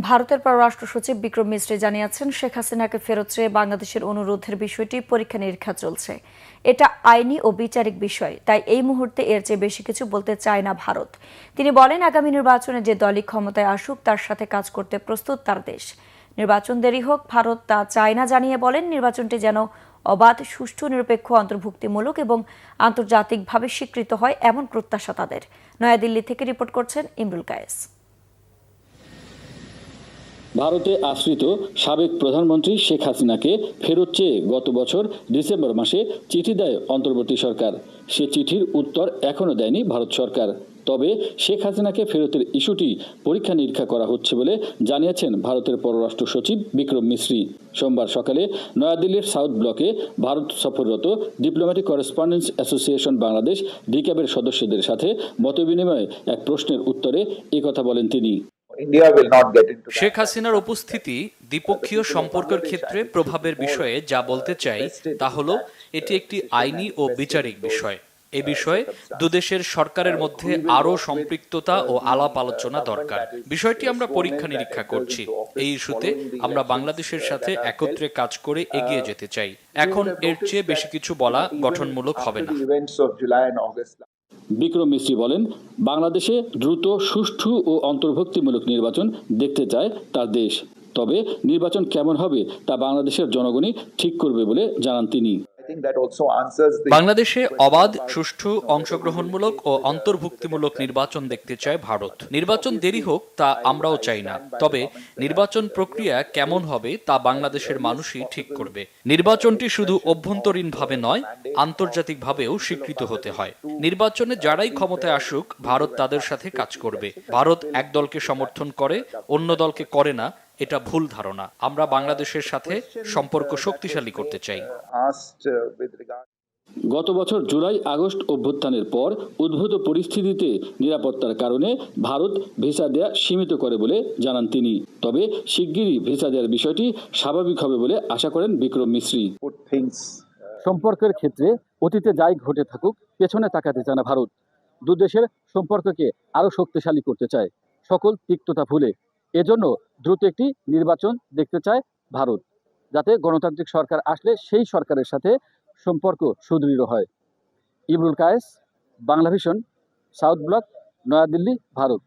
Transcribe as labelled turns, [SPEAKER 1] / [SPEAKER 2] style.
[SPEAKER 1] ভারতের পররাষ্ট্র সচিব বিক্রম মিশ্রি জানিয়েছেন, শেখ হাসিনাকে ফেরত চেয়ে বাংলাদেশের অনুরোধের বিষয়টি পরীক্ষা নিরীক্ষা চলছে। এটা আইনি ও বিচারিক বিষয়, তাই এই মুহূর্তে এর চেয়ে বেশি কিছু বলতে চায় না ভারত। তিনি বলেন, আগামী নির্বাচনে যে দলই ক্ষমতায় আসুক তার সাথে কাজ করতে প্রস্তুত তার দেশ। নির্বাচন দেরি হোক, ভারত তা চায় না জানিয়ে বলেন, নির্বাচনটি যেন অবাধ, সুষ্ঠু, নিরপেক্ষ, অন্তর্ভুক্তিমূলক এবং আন্তর্জাতিকভাবে স্বীকৃত হয় এমন প্রত্যাশা তাদের। নয়াদিল্লি থেকে রিপোর্ট করছেন ইমরুল কায়েস।
[SPEAKER 2] ভারতে আশ্রিত সাবেক প্রধানমন্ত্রী শেখ হাসিনাকে ফেরত চেয়ে গত বছর ডিসেম্বর মাসে চিঠি দেয় অন্তর্বর্তী সরকার। সে চিঠির উত্তর এখনো দেয়নি ভারত সরকার। তবে শেখ হাসিনাকে ফেরতের ইস্যুটি পরীক্ষা নিরীক্ষা করা হচ্ছে বলে জানিয়েছেন ভারতের পররাষ্ট্র সচিব বিক্রম মিশ্রি। সোমবার সকালে নয়াদিল্লির সাউথ ব্লকে ভারত সফররত ডিপ্লোম্যাটিক করেসপন্ডেন্স অ্যাসোসিয়েশন বাংলাদেশ ডিক্যাবের সদস্যদের সাথে মতবিনিময়ে এক প্রশ্নের উত্তরে একথা বলেন তিনি।
[SPEAKER 3] শেখ হাসিনার উপস্থিতি দ্বিপক্ষীয় সম্পর্কের ক্ষেত্রে প্রভাবের বিষয়ে যা বলতে চাই তা হলো, এটি একটি আইনি ও বিচারিক বিষয়। এ বিষয়ে দুদেশের সরকারের মধ্যে আরও সম্পৃক্ততা ও আলাপ আলোচনা দরকার। বিষয়টি আমরা পরীক্ষা নিরীক্ষা করছি। এই ইস্যুতে আমরা বাংলাদেশের সাথে একত্রে কাজ করে এগিয়ে যেতে চাই। এখন এর চেয়ে বেশি কিছু বলা গঠনমূলক হবে না।
[SPEAKER 2] বিক্রম মিশ্রি বলেন, বাংলাদেশে দ্রুত, সুষ্ঠু ও অন্তর্ভুক্তিমূলক নির্বাচন দেখতে চায় তার দেশ। তবে নির্বাচন কেমন হবে তা বাংলাদেশের জনগণই ঠিক করবে বলে জানান তিনি।
[SPEAKER 3] বাংলাদেশে অবাধ, সুষ্ঠু, অংশগ্রহণমূলক ও অন্তর্ভুক্তিমূলক নির্বাচন দেখতে চায় ভারত। নির্বাচন দেরি হোক তা আমরাও চাই না, তবে নির্বাচন প্রক্রিয়া কেমন হবে তা বাংলাদেশের মানুষই ঠিক করবে। নির্বাচনটি শুধু অভ্যন্তরীণভাবে নয়, আন্তর্জাতিকভাবেও স্বীকৃত হতে হয়। নির্বাচনে যারাই ক্ষমতায় আসুক, ভারত তাদের সাথে কাজ করবে। ভারত এক দলকে সমর্থন করে, অন্য দলকে করে না, এটা ভুল ধারণা। আমরা বাংলাদেশের সাথে সম্পর্ক শক্তিশালী করতে চাই।
[SPEAKER 2] গত বছর জুলাই আগস্ট অভ্যুত্থানের পর উদ্ভূত পরিস্থিতিতে নিরাপত্তার কারণে ভারত ভিসা দেয়া সীমিত করে বলে জানান তিনি। তবে শিগগিরই ভিসা দেওয়ার বিষয়টি স্বাভাবিক হবে বলে আশা করেন বিক্রম মিশ্রি। সম্পর্কের ক্ষেত্রে অতীতে যাই ঘটে থাকুক, পেছনে তাকাতে চায় না ভারত। দুদেশের সম্পর্ককে আরো শক্তিশালী করতে চায়, সকল তিক্ততা ভুলে। এজন্য দ্রুত একটি নির্বাচন দেখতে চায় ভারত, যাতে গণতান্ত্রিক সরকার আসলে সেই সরকারের সাথে সম্পর্ক সুদৃঢ় হয়। Imrul Kayes, Banglavision, South Block, New Delhi, Bharat.